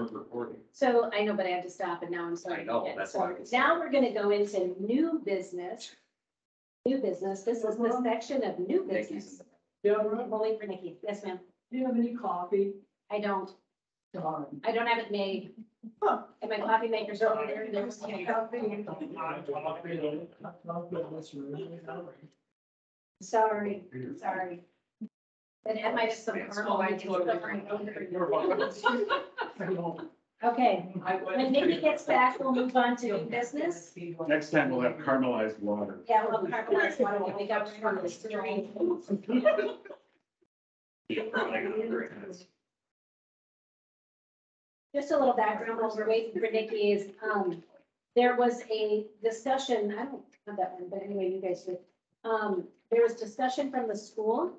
recording. So I know, but I had to stop and now I'm sorry. I know, that's why. Now we're gonna go into new business. New business, this is the section of new business. Yeah, We'll wait for Nikki. Yes, ma'am. do you have any coffee? I don't Darn. have it made. And my coffee maker's over there. There's sorry. And it might have some caramel. I can Okay, when Nikki gets back, we'll move on to new business. Next time we'll have caramelized water. Yeah, we'll have caramelized water when we got from the street. Just a little background while we're waiting for Nikki is, there was a discussion, I don't have that one, but anyway, you guys do. There was discussion from the school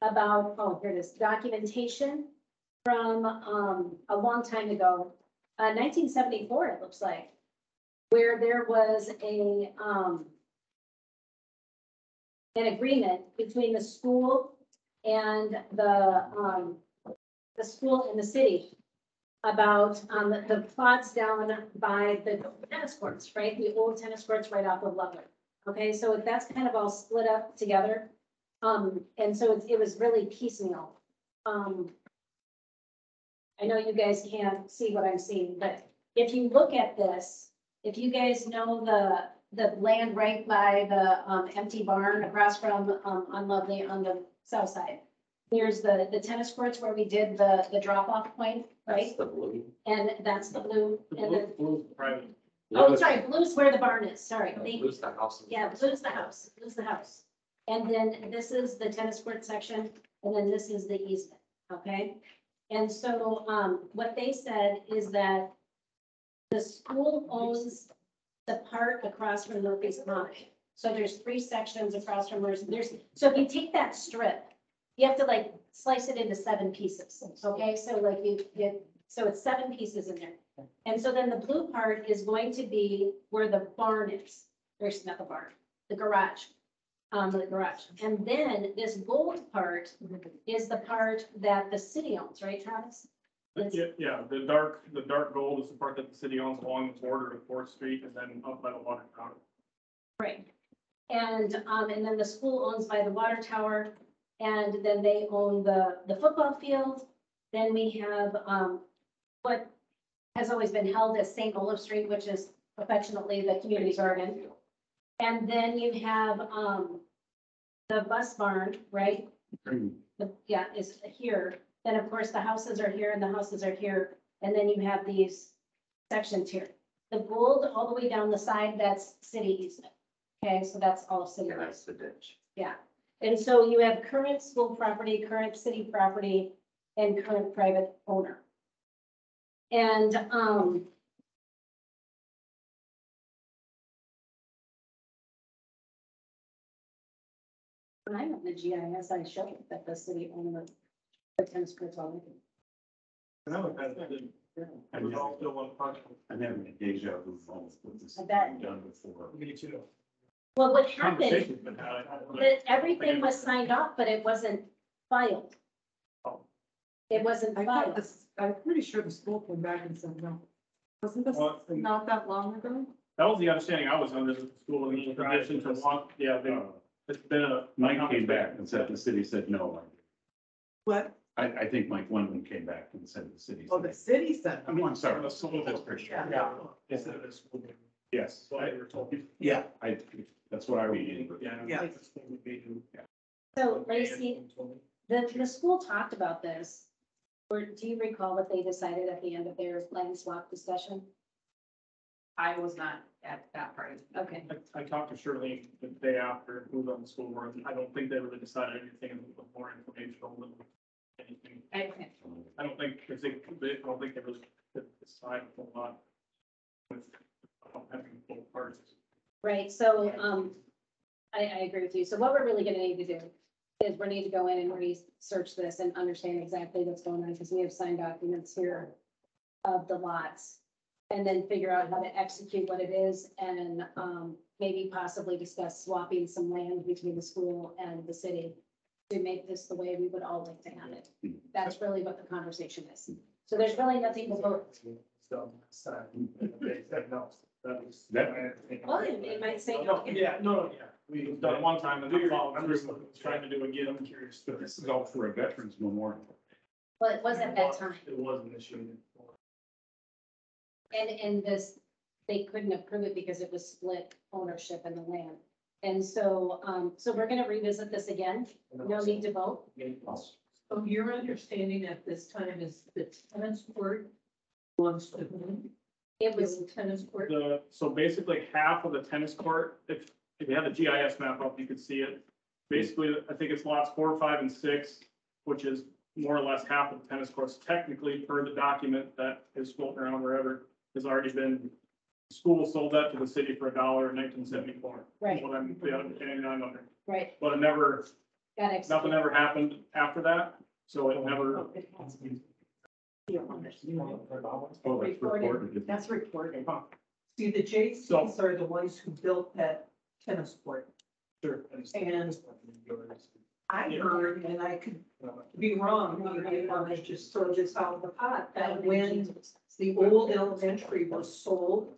about, oh, here it is, documentation from, a long time ago, 1974, it looks like, where there was an agreement between the school and the school and the city about, the plots down by the tennis courts, right? The old tennis courts right off of Loveland. Okay, so that's kind of all split up together. And so it was really piecemeal. I know you guys can't see what I'm seeing, but if you look at this, if you guys know the land right by the, empty barn across from, on Lovely on the south side. There's the tennis courts where we did the drop off point, right? That's the blue. And that's the blue, and then, Blue's private. oh, sorry, blue's where the barn is, sorry. Thank you. Blue's the house. Yeah, blue's the house, blue's the house. And then this is the tennis court section, and then this is the easement, okay? And so, what they said is that the school owns the part across from Murphy's Pond. So there's 3 sections across from Murphy's, so if you take that strip, you have to like slice it into 7 pieces, okay? So like so it's 7 pieces in there. And so then the blue part is going to be where the barn is. There's not the barn, the garage. The garage. And then this gold part is the part that the city owns, right, Travis? Yeah, the dark gold is the part that the city owns along the border of Fourth Street and then up by the water tower. Right. And then the school owns by the water tower, and then they own the football field. Then we have, what has always been held as St. Olaf Street, which is affectionately the community garden. And then you have, the bus barn, right? Yeah, is here. Then, of course, the houses are here and the houses are here. And then you have these sections here. The gold all the way down the side, that's city easement. Okay, so that's all city. Yeah, that's the ditch. Yeah. And so you have current school property, current city property, and current private owner. And, when I went to GIS, I showed that the city owned the tennis courts already. And that was all still one project. I'm having a deja vu almost with this. I bet. Done before. Me too. Well, what happened, Conversation's been had. that everything was signed off, but it wasn't filed. It wasn't I thought filed. this, I'm pretty sure the school came back and said no. Wasn't this Well, not that long ago? That was the understanding I was under, the school in the position to want, yeah, it's been a. Mike came back and said, the city said no. What? I think Mike Wendland came back and said the city. Oh, the city said. I'm sorry, that's pretty sure. Yeah. It's a school. Yes, So they were told. yeah, that's what I read. Yeah. Yeah. The school would be. So Lacey, the school talked about this. Or do you recall what they decided at the end of their land swap discussion? I was not at that part. Okay, I talked to Shirley the day after, who was on the school board, and I don't think they really decided anything, it was more informational than anything. okay. I don't think, because I don't think they really could decide a whole lot with having both parts. Right, so, I agree with you. So what we're really gonna need to do is we need to go in and research this and understand exactly what's going on, because we have signed documents here of the lots. And then figure out how to execute what it is and, maybe possibly discuss swapping some land between the school and the city to make this the way we would all like to have it. That's really what the conversation is. So there's really nothing to vote. So, they said no. That was. That- Well, they might say No, no. yeah, no, yeah, we've done it one time and that's all, I'm just trying to do again, I'm curious. But this is all for a veterans memorial. Well, it was at that time. It was initiated. And this, they couldn't approve it because it was split ownership in the land. And so, so we're gonna revisit this again. No need to vote. So your understanding at this time is the tennis court wants to It was, build tennis court? So basically half of the tennis court, if you have the GIS map up, you could see it. Basically, I think it's lots 4, 5, and 6, which is more or less half of the tennis courts. Technically, per the document that is floating around wherever, has already been, school sold that to the city for $1 in 1974. Right. What I'm, the understanding I'm under. right, But it never, got nothing executed. ever happened after that, so it never. Oh, that's recorded. That's recorded. Huh. See, the JCs are the ones who built that tennis court. Sure. And I heard, and I could be wrong, maybe I want to just throw this out of the pot, that when the old elementary was sold,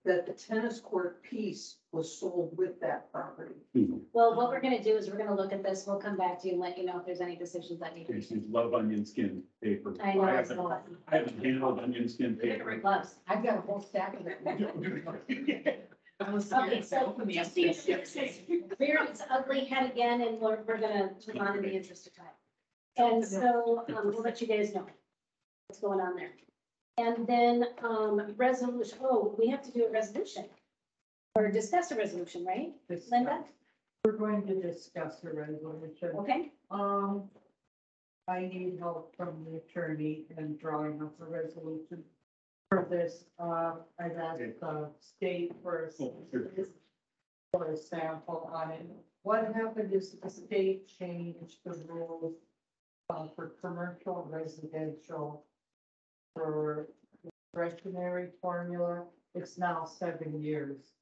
that the tennis court piece was sold with that property. Well, what we're gonna do is we're gonna look at this. We'll come back to you and let you know if there's any decisions that need to be. Casey's love onion skin paper. I know, it's haven't- not. I haven't handled onion skin paper. Rick loves. I've got a whole stack of it. Okay, so just so you know, this is reared its ugly head again, and we're gonna move on in the interest of time. And so, we'll let you guys know what's going on there. And then, resolution, oh, we have to do a resolution. Or discuss a resolution, right, Linda? We're going to discuss the resolution. Okay, I need help from the attorney in drawing up a resolution for this. I've asked the state for a sample on it. What happened is the state changed the rules for commercial, residential, for discretionary formula. It's now 7 years.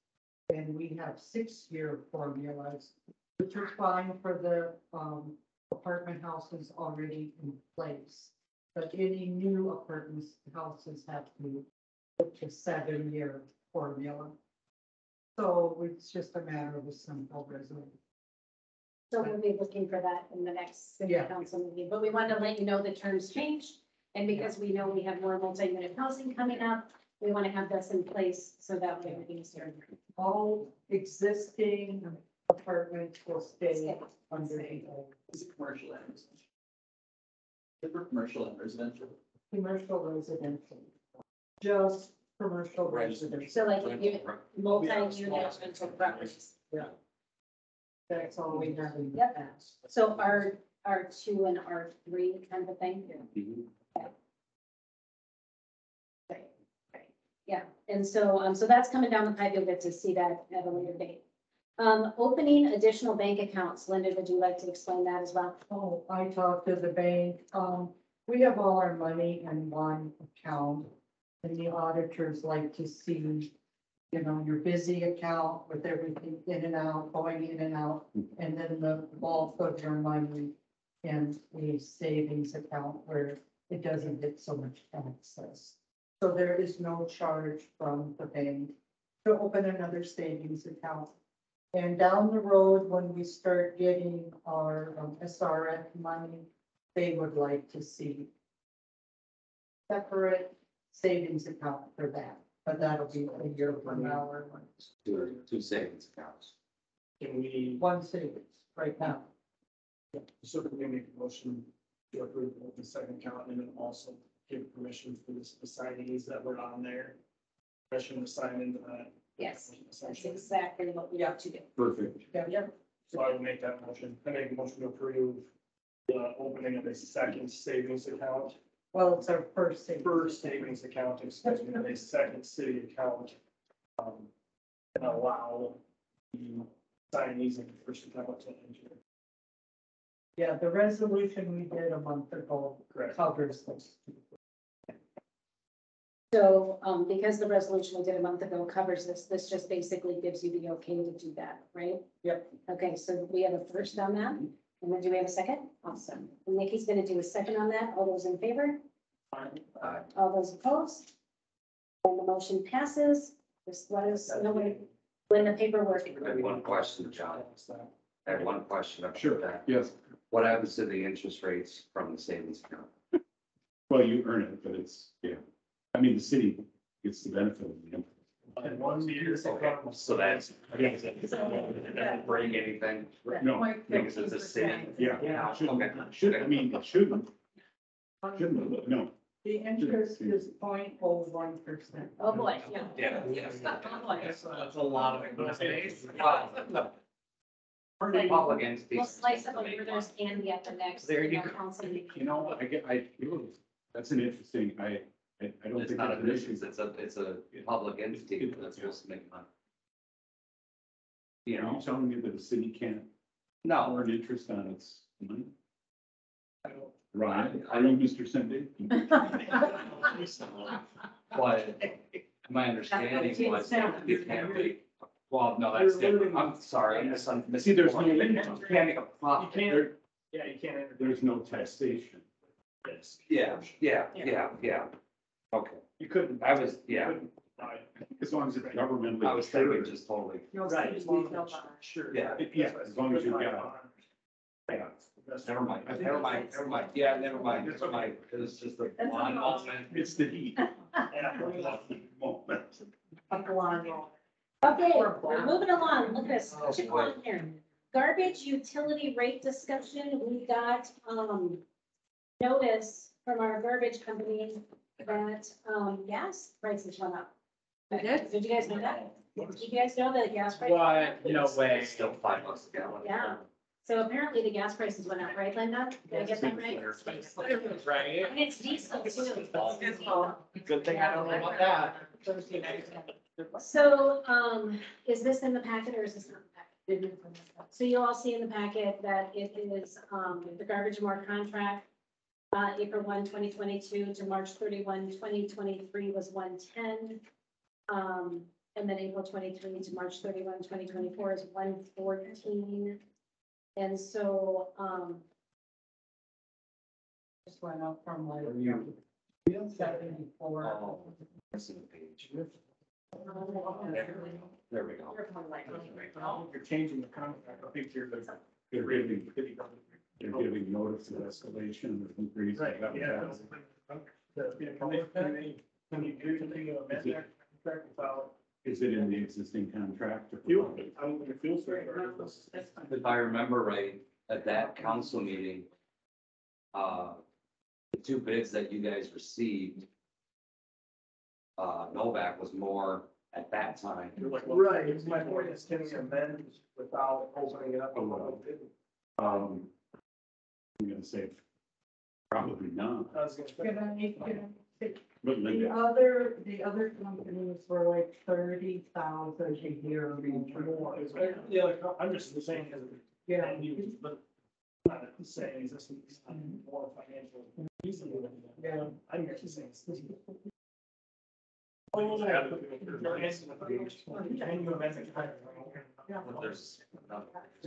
And we have 6-year formulas, which are fine for the apartment houses already in place. But any new apartments, houses have to go to 7-year formula. So it's just a matter of a simple resolution. so we'll be looking for that in the next city Yeah. council meeting, but we wanted to let you know the terms changed. And because we know we have more multi-unit housing coming up, we want to have this in place so that way everything is here. All existing apartments will stay under the Is it commercial and residential? Different commercial and residential. commercial residential. Just commercial residential. So like if you, multi-unit rental properties. That's all we have in the Yep. past. So R2 and R3 kind of a thing. Right, right. Yeah, and so, so that's coming down the pipe. You'll get to see that at a later date. Opening additional bank accounts. Linda, would you like to explain that as well? Oh, I talked to the bank. We have all our money in one account. And the auditors like to see, you know, your busy account with everything in and out, going in and out. And then the bulk of your money in a savings account where it doesn't get so much access. So there is no charge from the bank to open another savings account. And down the road, when we start getting our SRF money, they would like to see separate savings account for that, but that'll be a year from now or Two savings accounts. Can we, one savings right now. so can we make a motion to approve the second count and then also give permission for the assignees that were on there? Permission to sign into that. Yes, that's Essentially. exactly what we have to do. Perfect. Yep. So I will make that motion. I make a motion to approve the opening of a second savings account, Well, it's our first savings. first savings account, excuse me, a second city account. And allow the signees of the first account to enter. Yeah, the resolution we did a month ago Correct. covers this. So, because the resolution we did a month ago covers this, this just basically gives you the okay to do that, right? Yep. Okay, so we have a first on that, and then do we have a second? Awesome. And Nikki's gonna do a second on that. All those in favor? All those opposed? And the motion passes. Just let us know when the paperwork. I have one question, John. I have one question. about Sure, that. yes. What happens to the interest rates from the savings account? Well, you earn it, but it's, yeah. I mean, the city gets the benefit of the interest. Okay, so that's, doesn't bring anything. No, Because it's a city. yeah, Yeah. it shouldn't, Okay. I mean, it shouldn't, no. The interest is 0.01%. Oh, boy, yeah. Yeah, yes. Oh, boy. That's a lot of space. For the public entities. We'll slice up over those and get the next. There you go. council meeting. You know, that's an interesting, I don't It's think not that's a an issue. business, it's a public entity that's supposed to make money. You Are know, you telling me that the city can't no, earn interest on its money? I Right, are you Mr. Cindy? but my understanding was you can't make, well, no, that's different. I'm sorry, I'm See, there's no, You can't make a profit. There- Yeah, you can't enter. there's no taxation. Yes. Yeah. Okay, You couldn't. I was, yeah, Right. As long as it's government. I was thinking just totally, Right, as long as- Sure. Yeah. Yeah, as long as you've got. yeah, never mind, yeah, never mind, it was just a one moment. It's the heat. Moment. Okay, we're moving along. Look at this. Keep on here. Garbage utility rate discussion. We got, notice from our garbage company that, gas prices went up. Did you guys know that? Did you guys know that the gas prices? What? No way. It's still $5 a gallon. Yeah. So apparently the gas prices went up, right, Linda? Did I get that right? Right? And it's diesel too. Good thing I don't know about that. So, is this in the packet or is this not in the packet? So you all see in the packet that it is, the garbage and more contract, April 1, 2022 to March 31, 2023 was 110. And then April 23 to March 31, 2024 is 114. And so, Just went up from like When you- 74. Oh, that's in the page. There we go. You're changing the contract. I think you're. They're giving notice of escalation or increase. Right, yeah. Can you do anything to amend that contract without Is it in the existing contract? fuel? I don't think it feels right. If I remember right, at that council meeting, the two bids that you guys received, Novak was more at that time. Right, it's my point is, can we amend without opening it up a little bit? I'm gonna say probably not, I was gonna say- Can I- but The Linda, other companies were like 30,000 a year more. Yeah, like, I'm just saying, as Yeah. and you, but not saying this is more financial. Yeah. I'm just saying. Can you amend the contract? There's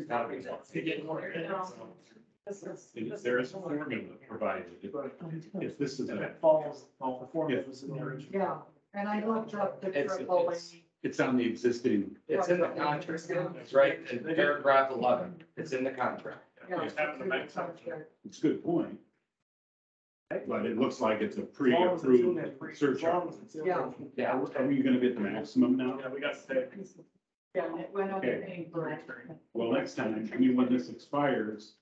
gotta be more. To get more. there is a formula provided. If this is If a, it falls, all the formulas in the original. Yeah, and I looked up the It's- AAA. it's on the existing, It's in the contract, it's right in paragraph 11, it's in the contract. Yeah, Just having the next contract. it's a good point. But it looks like it's a As long as it's in there, pre-approved as surcharge. long as it's in there. Yeah. Yeah, Are we gonna get the maximum now? Yeah, we got to say. Yeah, it went up Okay. in April. Well, next time, I mean, when this expires.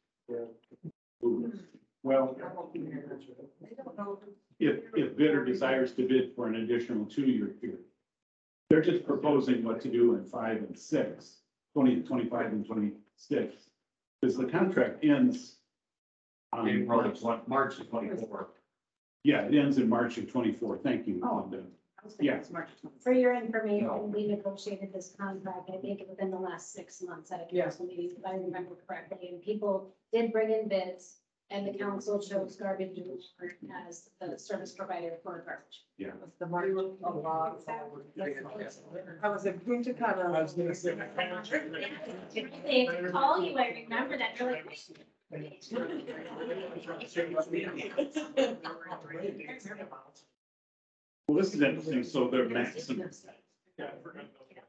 Well, if bidder desires to bid for an additional 2-year period. They're just proposing what to do in 5 and 6, 20, 25 and 26. Because the contract ends. on March 24. Yeah, it ends in March of 24. Thank you. Oh. Linda. Yeah. For your information, we negotiated this contract, I think, within the last 6 months at a council meeting, if I remember correctly, and people did bring in bids. And the council chose garbage as the service provider for garbage. The market, a lot. I was going to kind of. I was gonna say. They call you, I remember that, you're like. Well, this is interesting, so their maximum, Yeah, I forgot about that.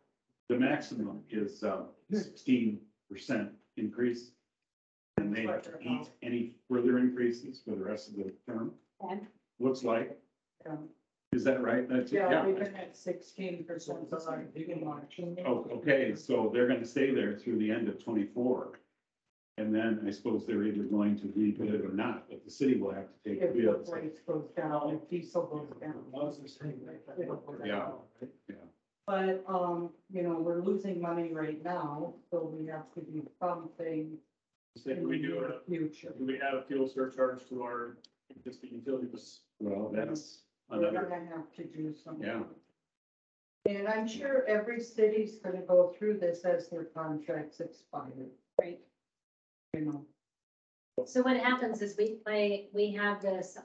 the maximum is 16% increase. And they eat any further increases for the rest of the term, And looks like, Yeah. is that right? That's, Yeah, we've been at 16% since our beginning March. Oh, okay, so they're gonna stay there through the end of 24. And then I suppose they're either going to rebid it or not, but the city will have to take If the the bids. price goes down, if diesel goes down. Yeah. Yeah. But, you know, we're losing money right now, so we have to do something So in we the do near future. do we add a fuel surcharge to our existing utilities? Well, that's We're another, gonna have to do something. Yeah. And I'm sure every city's gonna go through this as their contracts expire, right. you know. So what happens is we have this,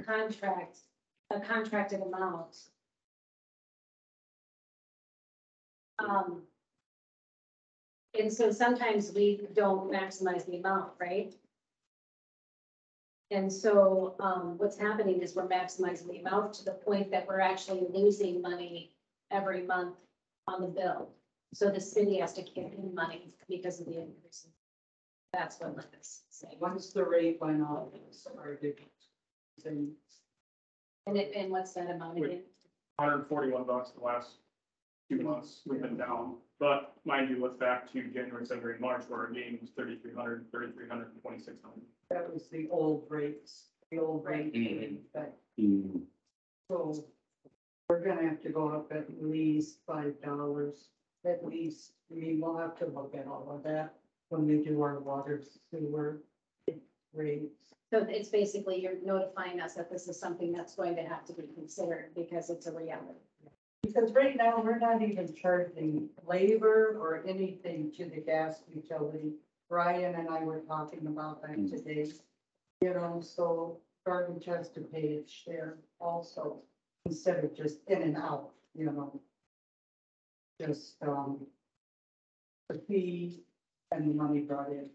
contract, a contracted amount. And so sometimes we don't maximize the amount, right? And so, what's happening is we're maximizing the amount to the point that we're actually losing money every month on the bill. So the city has to kick in money because of the increase. That's what Linda's saying. Once the rate went up, it started. saying, And what's that amount again? $141 the last 2 months we've been down. But mind you, let's back to January, February, March, where our gain was 3,300, 3,300, and 2,600. That was the old rates, the old rate. Mhm. mm, So we're gonna have to go up at least $5, at least. I mean, we'll have to look at all of that when we do our water sewer rates. So it's basically you're notifying us that this is something that's going to have to be considered because it's a reality. Because right now, we're not even charging labor or anything to the gas utility. Brian and I were talking about that today. You know, so garbage has to pay its share also, instead of just in and out, you know. Just, the fee and the money brought in.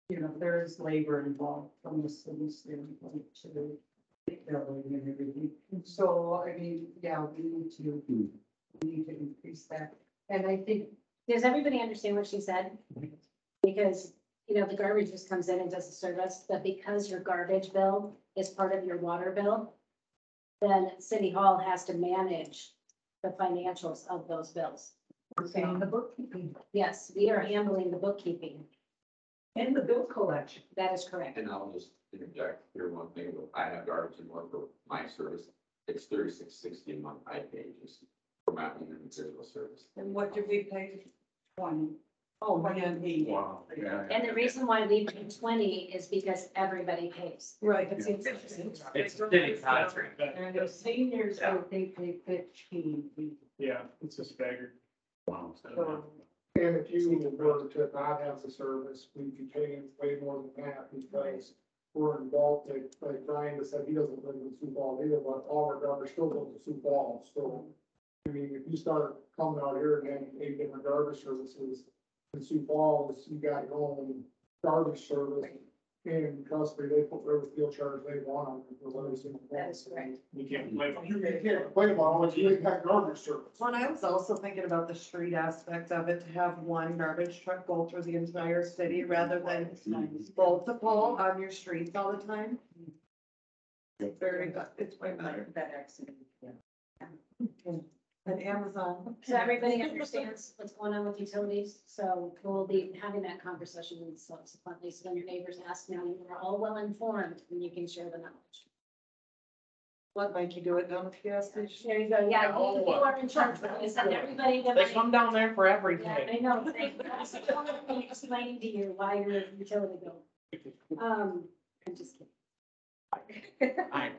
You know, there is labor involved from the city standpoint to billing and everything. So, I mean, yeah, we need to increase that. And I think, Does everybody understand what she said? Because, you know, the garbage just comes in and does the service, but because your garbage bill is part of your water bill, then City Hall has to manage the financials of those bills. we're seeing the bookkeeping Yes, we are handling the bookkeeping. and the bill collection. That is correct. And I'll just interject here one thing, I have garbage and work for my service, it's $36.60 a month I pay just for my own individual service. And what did we pay? 20. Oh, 180. wow, yeah. And the reason why we pay 20 is because everybody pays. Right. It's city contract. And the seniors, I think they 15. Yeah, it's just staggered. Wow. So, And if you were to not have the service, we'd be paying way more than that because we're involved, like Brian just said, he doesn't live in Sioux Falls either, but all our garbage still goes to Sioux Falls, so. I mean, if you start coming out here and having 8 different garbage services in Sioux Falls, you got your own garbage service. And trust me, they put whatever fuel charge they want on it for every single one. That is correct. You can't complain. You can't complain about how much you ain't got garbage service. Well, and I was also thinking about the street aspect of it, to have one garbage truck go through the entire city rather than multiple on your streets all the time. It's very good, it's way better. that accident, yeah. And Amazon. So everybody understands what's going on with utilities, so we'll be having that conversation subsequently, so when your neighbors ask now, you are all well informed, and you can share the knowledge. Let Mikey do it down at the gas station. There you go, yeah, you are in charge, but you send everybody to. They come down there for Yeah, everything. I know, thank you. I just wanted to be explaining to you why your utility bill. I'm just kidding.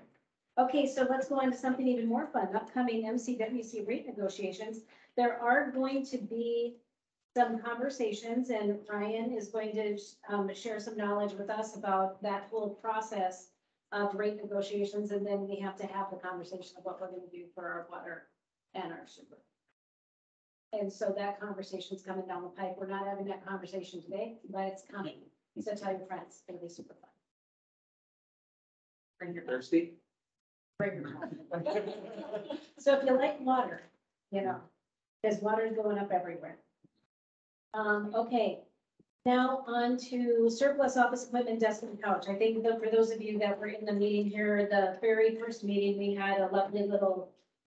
Okay, so let's go on to something even more fun, upcoming MCWC rate negotiations. There are going to be some conversations, and Ryan is going to share some knowledge with us about that whole process of rate negotiations, and then we have to have the conversation of what we're going to do for our water and our sewer. And so that conversation's coming down the pipe. We're not having that conversation today, but it's coming. So tell your friends, it'll be super fun. Bring your Thirsty? So if you like water, you know, because water's going up everywhere. Okay, now on to surplus office equipment, desk and couch. I think that for those of you that were in the meeting here, the very first meeting, we had a lovely little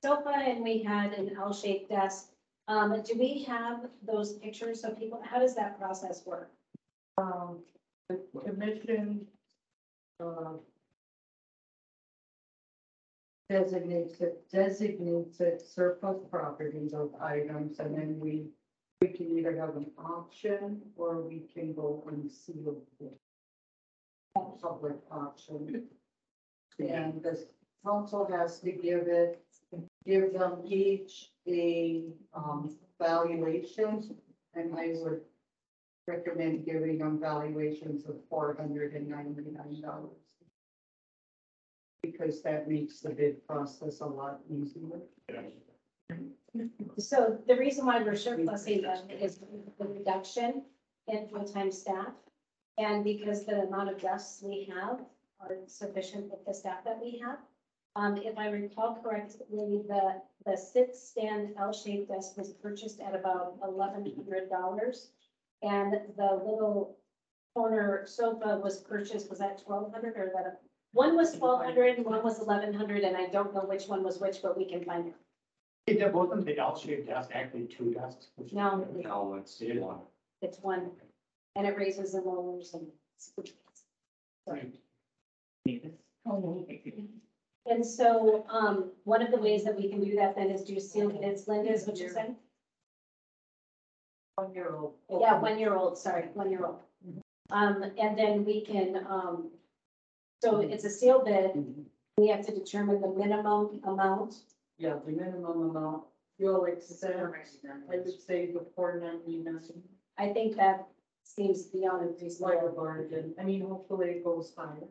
sofa and we had an L-shaped desk. Do we have those pictures? So people, how does that process work? The commission, designates it surplus property, those items, and then we can either have an auction or we can go and seal it. Public auction. And the council has to give them each a, valuation, and I would recommend giving them valuations of $499. Because that makes the bid process a lot easier. So the reason why we're surplusing them is the reduction in full-time staff. And because the amount of desks we have are sufficient with the staff that we have. If I recall correctly, the sit-stand L-shaped desk was purchased at about $1,100. And the little corner sofa was purchased, was that $1,200 or that? One was $1,200 and one was $1,100, and I don't know which one was which, but we can find it. There wasn't the L-shaped desk, actually two desks. No, No, it's one. it's one, and it raises and lowers and. And so, one of the ways that we can do that then is do sealed bids. Linda, is what you said? 1 year old. Yeah, 1 year old, sorry, 1 year old. And then we can, so it's a sealed bid. We have to determine the minimum amount. Yeah, the minimum amount, you'll accept, I would say the $499, I think that seems beyond it's like a reasonable. bargain. I mean, hopefully it goes higher.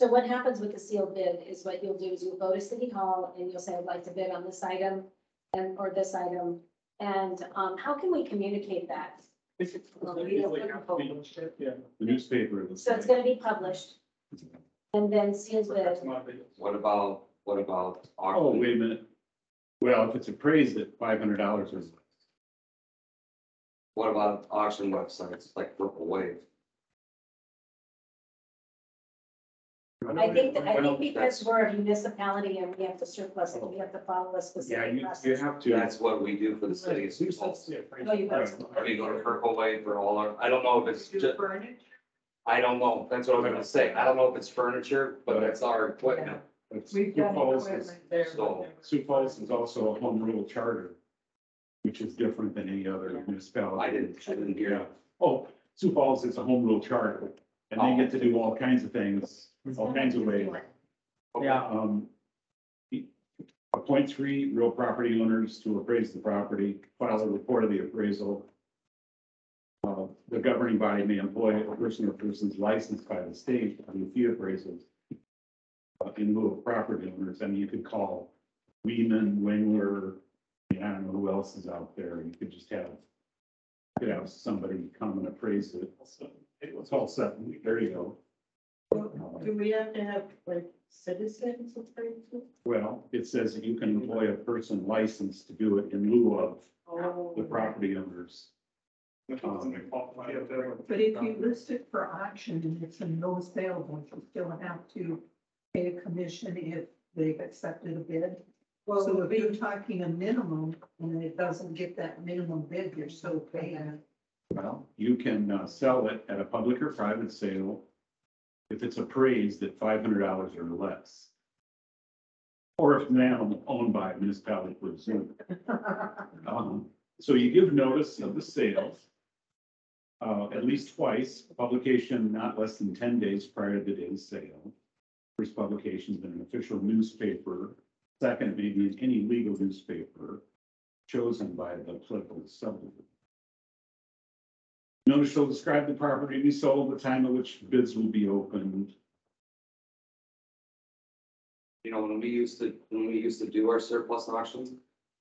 So what happens with the sealed bid is what you'll do is you'll go to City Hall and you'll say, I'd like to bid on this item and, or this item. And, how can we communicate that? The newspaper. So it's gonna be published. And then sealed bid. What about Oh, auction? wait a minute. Well, if it's appraised at $500 or. What about auction websites like Purple Wave? I think because we're a municipality and we have to surplus it, we have to follow a Yeah, specific you process. have to. That's what we do for the city of Sioux Falls. Oh, you got I mean, go to Purple Wave for all our, I don't know if it's just, I don't know, that's what I'm gonna say. I don't know if it's furniture, but that's our equipment. We've Sioux got Falls is, equipment there. So- Sioux Falls is also a home rule charter, which is different than any other municipality. I didn't hear. Yeah. Oh, Sioux Falls is a home rule charter, and they get to do all kinds of things, all kinds of ways. Yeah. Appoint 3 real property owners to appraise the property, file a report of the appraisal. The governing body may employ a person or persons licensed by the state to do fee appraisals. In lieu of property owners, I mean, you could call Weeman, Wengler, I mean, I don't know who else is out there, you could just have. Could have somebody come and appraise it, so it's all set, there you go. Do we have to have like citizens appraise it? Well, it says that you can employ a person licensed to do it in lieu of Oh. the property owners. But if you list it for auction and it's a no saleable, you still have to pay a commission if they've accepted a bid. Well, So we'll if you're be, talking a minimum and it doesn't get that minimum bid, you're still paying. Well, you can sell it at a public or private sale if it's appraised at $500 or less. Or if now owned by a municipality for Zoom. So you give notice of the sale. At least twice, publication not less than 10 days prior to the day's sale. First publication is in an official newspaper. Second, maybe in any legal newspaper chosen by the political subdivision. Notice shall describe the property to be sold, the time at which bids will be opened. You know, when we used to do our surplus auctions,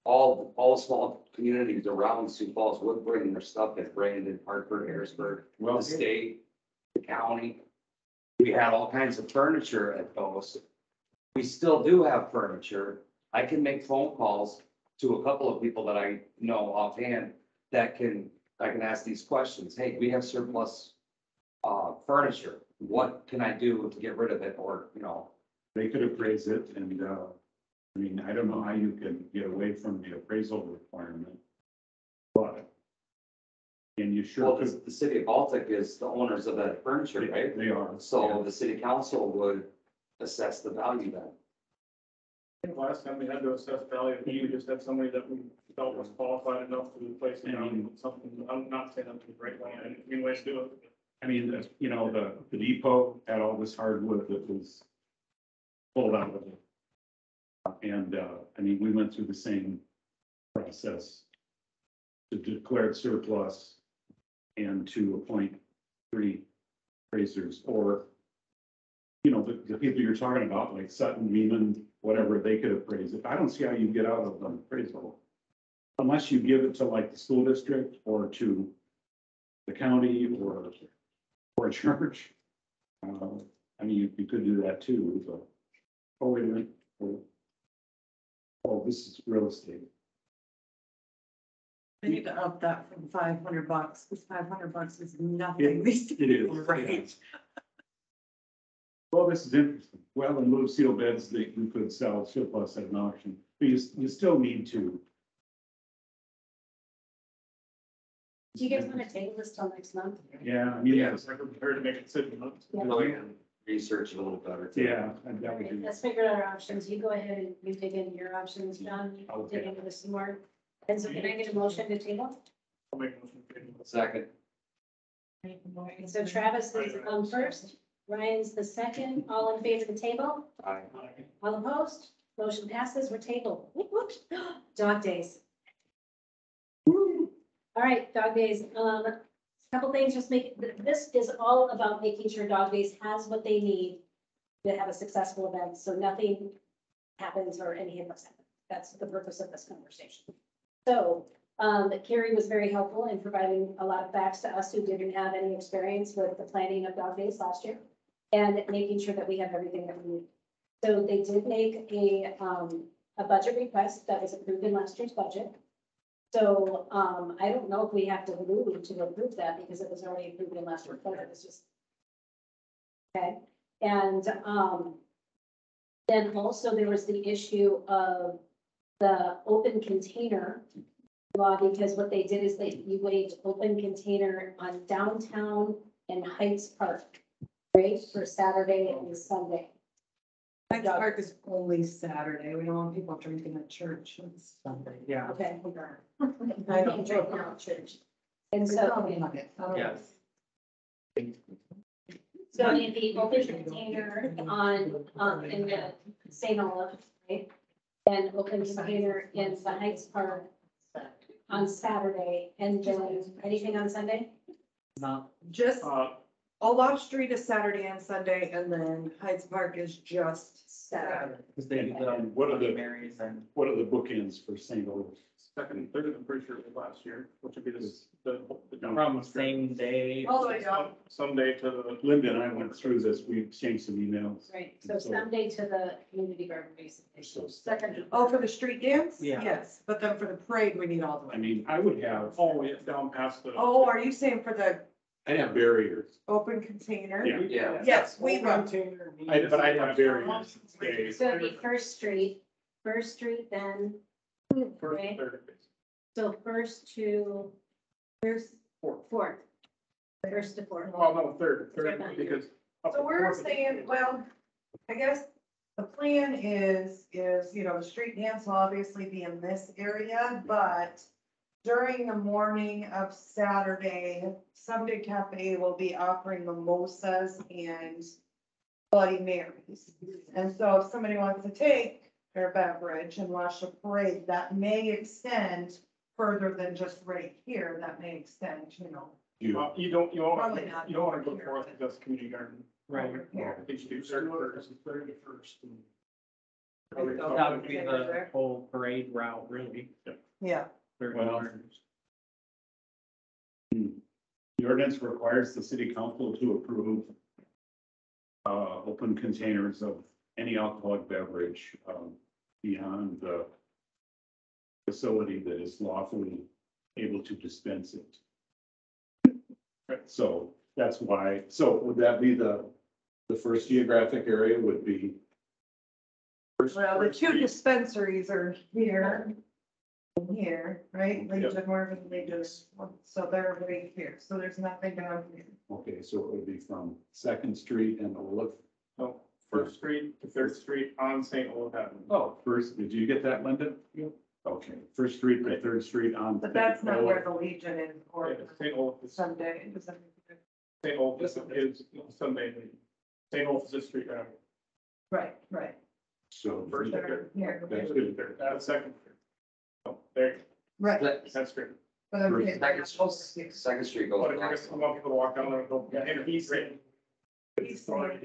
all small communities around Sioux Falls would bring their stuff in, Brandon, Hartford, Harrisburg, Well, the state, the county. We had all kinds of furniture at those. We still do have furniture. I can make phone calls to a couple of people that I know offhand that I can ask these questions. Hey, we have surplus furniture. What can I do to get rid of it? Or, you know, They could appraise it and, I mean, I don't know how you can get away from the appraisal requirement. But. And you sure well, could, the city of Baltic is the owners of that furniture, right? they are. So the city council would assess the value then. I think last time we had to assess value, we just had somebody that we felt was qualified enough to replace it, something, I'm not saying that's the right way, I mean, ways to do it. I mean, you know, the depot had all this hardwood that was pulled out of it. And, I mean, we went through the same process to declare it surplus and to appoint 3 appraisers or, you know, the people you're talking about, like Sutton, Meeman, whatever, they could appraise it. I don't see how you get out of an appraisal. Unless you give it to like the school district or to the county or a church. I mean, you could do that too, but, oh, wait a minute. Oh, this is real estate. I need to up that from $500, because $500 is nothing these days. It is. Right. Well, this is interesting. Well, in lieu of seal beds, that you could sell surplus at an auction, but you still need to. Do you guys want to table this till next month? Yeah, I mean, Yeah, yes, it's like we're prepared to make a decision. Yeah. Really research it a little better. too. yeah, and that would be, Let's figure out our options. You go ahead and you dig into your options, John. You Okay. dig into this some more. And so can I get a motion to table? I'll make a motion to table this. Second, So Travis is first, Ryan's the second. All in favor of the table? I, All opposed? Motion passes. We're tabled. Whoop, whoop. Dog days. All right, dog days. Couple things, just this is all about making sure Dog Days has what they need to have a successful event, so nothing happens or any hiccups happen. That's the purpose of this conversation. So, Carrie was very helpful in providing a lot of facts to us who didn't have any experience with the planning of Dog Days last year and making sure that we have everything that we need. So they did make a budget request that was approved in last year's budget. So, I don't know if we have to move to approve that because it was already approved in last year's budget. It's just. Okay, and, then also there was the issue of the open container law, because what they did is you waived open container on downtown and Heights Park, right, for Saturday and Sunday. Hyde Park is only Saturday. We don't want people drinking at church on Sunday. Yeah. Okay. I don't Drink now at church. And so. Yes. So the open container on, in the St. Olaf, right? And open container in the Heights Park on Saturday, and then anything on Sunday? Not, Just Uh, Olaf Street is Saturday and Sunday, and then Heights Park is just Saturday. because they do the what are the- Marys and what are the bookends for St. Louis? second, third, I'm pretty sure it was last year, which would be this, the. from same day. All the way down. Someday to the. Linda and I went through this, we exchanged some emails. Right, so Sunday to the community garden, basically. Second, oh, for the street dance? Yeah. Yes, but then for the parade, we need all the I way. mean, I would have, All the way down past the. Oh, are you saying for the I'd have barriers. open container? Yeah. yeah, Yes, we run. But I'd have barriers. Okay. So it'd be First Street, then, First, right? third. So First to There's, Fourth. First to Fourth. Well, no, third, because. up so to we're Fourth. saying, well, I guess the plan is, you know, the street dance will obviously be in this area, but during the morning of Saturday, Someday Cafe will be offering mimosas and Bloody Marys. And so if somebody wants to take their beverage and watch the parade, that may extend further than just right here. That may extend, you know. You, You don't, you don't, Probably not. you don't want to go forth with this community garden. Right. over here. I think you do third first, third to first. That would be the whole parade route, really. Yeah. Third Well, ones. the ordinance requires the city council to approve open containers of any alcoholic beverage, beyond the facility that is lawfully able to dispense it. So that's why, so would that be the first geographic area would be? Well, the two dispensaries are here. and Here, right? Legion, Morgan, Legion, so they're right here, so there's nothing down here. Okay, so it would be from Second Street and Olaf. So First Street to Third Street on St. Olaf Avenue. Oh, first, did you get that, Linda? Yep. Okay, First Street to Third Street on. But that's not where the Legion is or St. Olaf is, Sunday. Is that- St. Olaf is Sunday. St. Olaf is this street right? Right, right. So. First, They're here. That's good. That's second. Oh, there, Right. that's great. But I'm saying- Second Street goes. But if you're gonna come up, people walk down there and go, yeah, and he's great. He's right,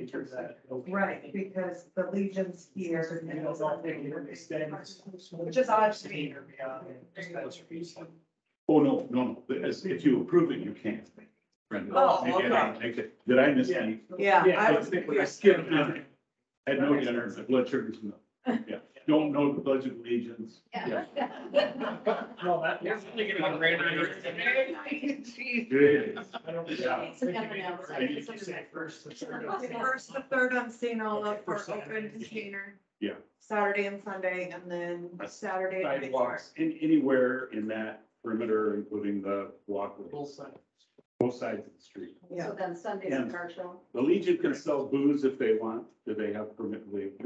because the Legion's here. and Sunday, which is odd to me. Oh, no, if you approve it, you can't. Brenda. Oh, Maybe I okay. didn't make it. Did I miss any? Yeah, I I was. think I skipped dinner. Had no dinner, the blood sugar's no. Yeah, don't know the Pledge of Allegiance. Yeah. No, that. You're really gonna go right on your- Good. Yeah. It's kind of an I need to say first, the third. First, the third on St. Olaf for open container. Yeah. Saturday and Sunday, and then Saturday. and Sidewalks, anywhere in that perimeter, including the walkway. Both sides. Both sides of the street. Yeah, then Sunday's a car show. The Legion can sell booze if they want, do they have permit?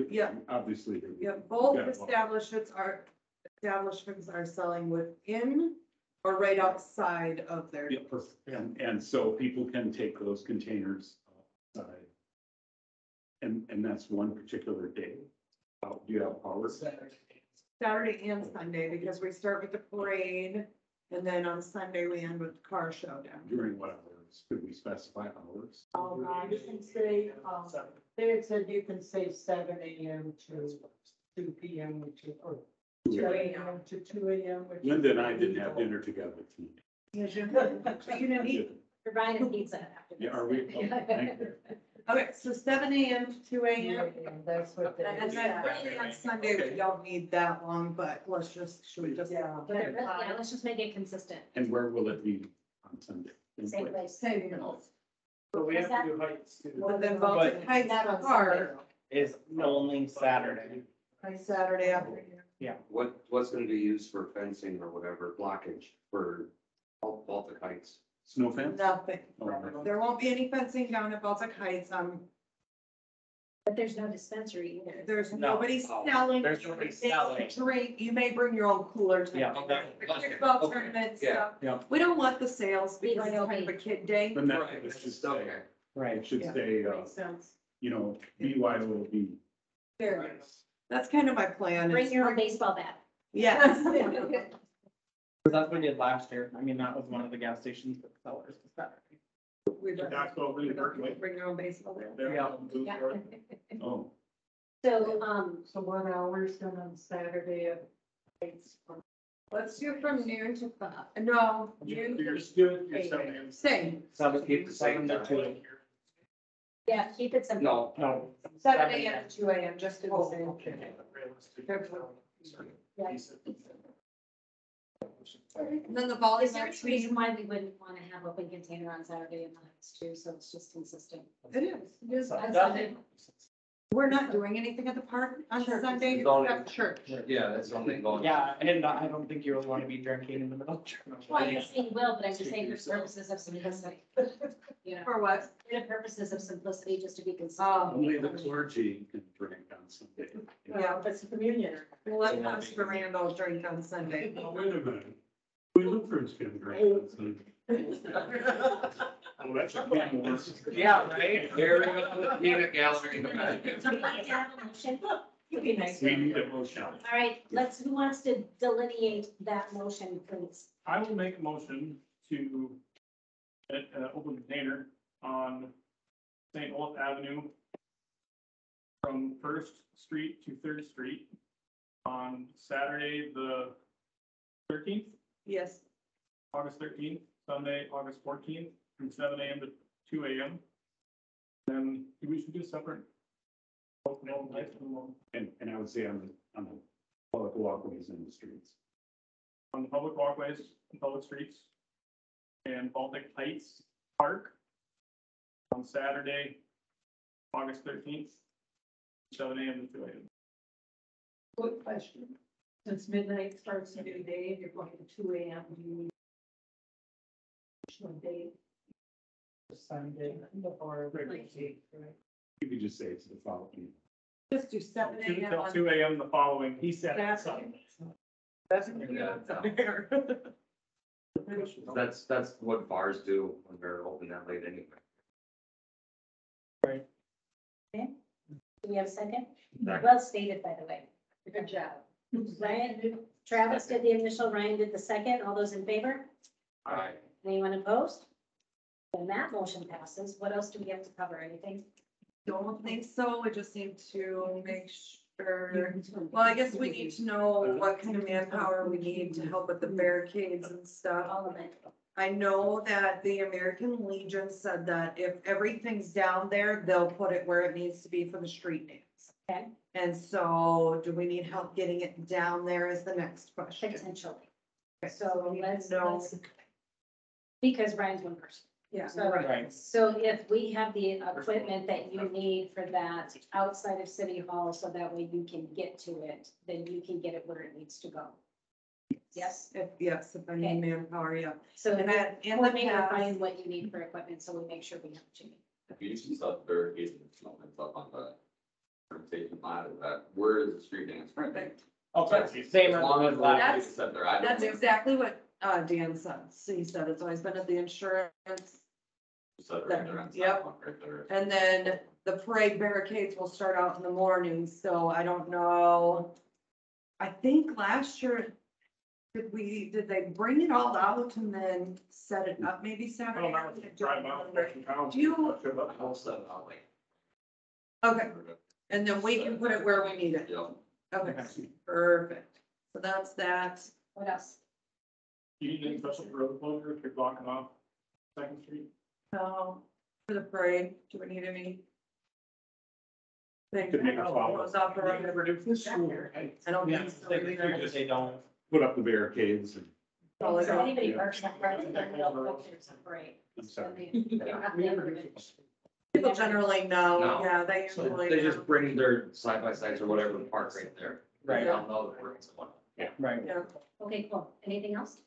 Yeah. Obviously. they do. yeah, both Yeah, well. establishments are selling within or right outside of their. Yeah, perfect. And so people can take those containers outside. And that's one particular day. Do you have hours? Saturday and Sunday, because we start with the parade, and then on Sunday we end with the car showdown. During what hours? Could we specify hours? You can say, they had said you can say 7 a.m. to 2 p.m. or 2 a.m. to 2 a.m. which is- Linda and I didn't have dinner together tonight. Yes, you did. But you didn't eat. You're buying a pizza after this. Yeah, are we? Oh, thank you. Okay, so 7 a.m. to 2 2 a.m. a.m., that's what they. And then really on Sunday, we don't need that long, but should we just? Yeah. But really, yeah, let's just make it consistent. And where will it be on Sunday? Same place. Same. So we have to do heights too. But then Baltic Heights Not on Park, Is only Saturday. Saturday afternoon. What's gonna be used for fencing or whatever, blockage for Baltic Heights? Snow fence? Nothing. Oh, There won't be any fencing down at Baltic Heights. But there's no dispensary either. There's No. nobody Oh. selling. There's nobody It's a selling. Drink, you may bring your own cooler. to Yeah, it. okay. Kickball Okay. tournament Yeah. stuff. Yeah. We don't want the sales because it's Because kind of a kid day. Then that, Right, it should it's say, okay. Right. it should Yeah. say, Makes sense. BYOB. Very nice. That's kind of my plan. Bring is your own baseball bat. Yes. That's what we did last year. I mean, that was one of the gas stations that sellers was Saturday. We don't- That's what we we don't work with. Bring your own baseball there. They're Yeah. on booth Yeah. or- Oh, So, So 1 hour is done on Saturday at 8. Let's do from noon to 5. No, noon You're to still, you're selling. same. Keep the same 7 to time. 2. yeah, keep it simple. No, No. 7 a.m. to 2 a.m. just to the Oh, same. okay. Yeah. And then the Is volleyball there any team. reason why we wouldn't want to have open container on Saturday and the heights too, so it's just consistent? It is. It is. On Sunday? We're not doing anything at the park on Sunday, It's only- except church. yeah, that's something going. Yeah, and I don't think you would want to be drinking in the middle of church. Well, I'm not saying you will, but I'm just saying for purposes of simplicity. You know, For what? for the purposes of simplicity, just to be consistent. only the clergy can drink on Sunday. Yeah, It's communion. we'll let Pastor Randall drink on Sunday. Oh, wait a minute. We Lutherans can drink on Sunday. Oh, that's a big one. Yeah, right? There we go, the peanut gallery in the back. Would you like to have a motion? You'd be nice. We need a motion. All right, who wants to delineate that motion, please? I will make a motion to open container on St. Olaf Avenue from First Street to Third Street on Saturday, the 13th, Yes. August 13th, Sunday, August 14th, from 7 a.m. to 2 a.m. Then we should do separate. And I would say on the public walkways in the streets. On the public walkways and public streets. And Baltic Heights Park. On Saturday, August 13th. 7 a.m. to 2 a.m. Good question. Since midnight starts a new day, and you're going to 2 a.m., do you need additional date? Sunday or You could just say it's the following. Just do 7 2 a.m. till on 2 a.m. the following. He said. Saturday. That's what bars do when they're open that late anyway. Do we have a second? Second. Well stated, by the way. Good job. Ryan, Travis did the initial, Ryan did the second. All those in favor? Aye. Anyone opposed? Then that motion passes. What else do we have to cover? Anything? Don't think so, we just need to make sure, well, I guess we need to know what kind of manpower we need to help with the barricades and stuff. All of it. I know that the American Legion said that if everything's down there, they'll put it where it needs to be for the street dance. Okay. And so, do we need help getting it down there is the next question. Potentially. Okay, So we need let's, to know- because Brian's one person. Yeah, So, Right. so if we have the equipment that you need for that outside of City Hall, so that way you can get to it, then you can get it where it needs to go. Yes, Yes, if I need manpower, yeah. so And that, in the coordinate or past, find what you need for equipment, so we make sure we have what you need. If you usually set barricades and something up on the. Taking lot of that, where is the street dance? Perfect. Oh, As same long as as it's set there, I don't. That's exactly what, Dan said. So he said it's always been at the insurance. Set right there on Yep. sidewalk right there. And then the parade barricades will start out in the morning, so I don't know. I think last year, did they bring it all out and then set it up maybe I Saturday? don't remember if you drive out. Do you- I'll set it out like. Okay, and then we can put it where we need it. Yep. Okay, perfect. So that's that. What else? Do you need any special road closure if you're blocking off Second Street? So, for the parade, do we need any? Could make a follow-up. Goes off the road. I don't Yeah, think so. they don't. Put up the barricades and. Oh, So yeah. anybody parks that road, then they'll go to some parade. I'm sorry. People generally know, No. yeah, they So usually. they know. just bring their side by sides or whatever and park right there. Right. They'll know that we're in someone. Right. Yeah. Okay, cool. Anything else?